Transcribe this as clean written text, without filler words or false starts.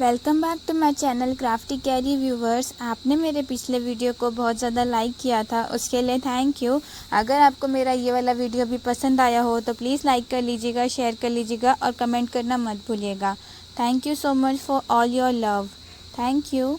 Welcome back to my channel crafty carry viewers. आपने मेरे पिछले वीडियो को बहुत ज़्यादा लाइक किया था, उसके लिए थैंक यू। अगर आपको मेरा ये वाला वीडियो भी पसंद आया हो तो प्लीज़ लाइक कर लीजिएगा, शेयर कर लीजिएगा और कमेंट करना मत भूलिएगा। Thank you so much for all your love. Thank you.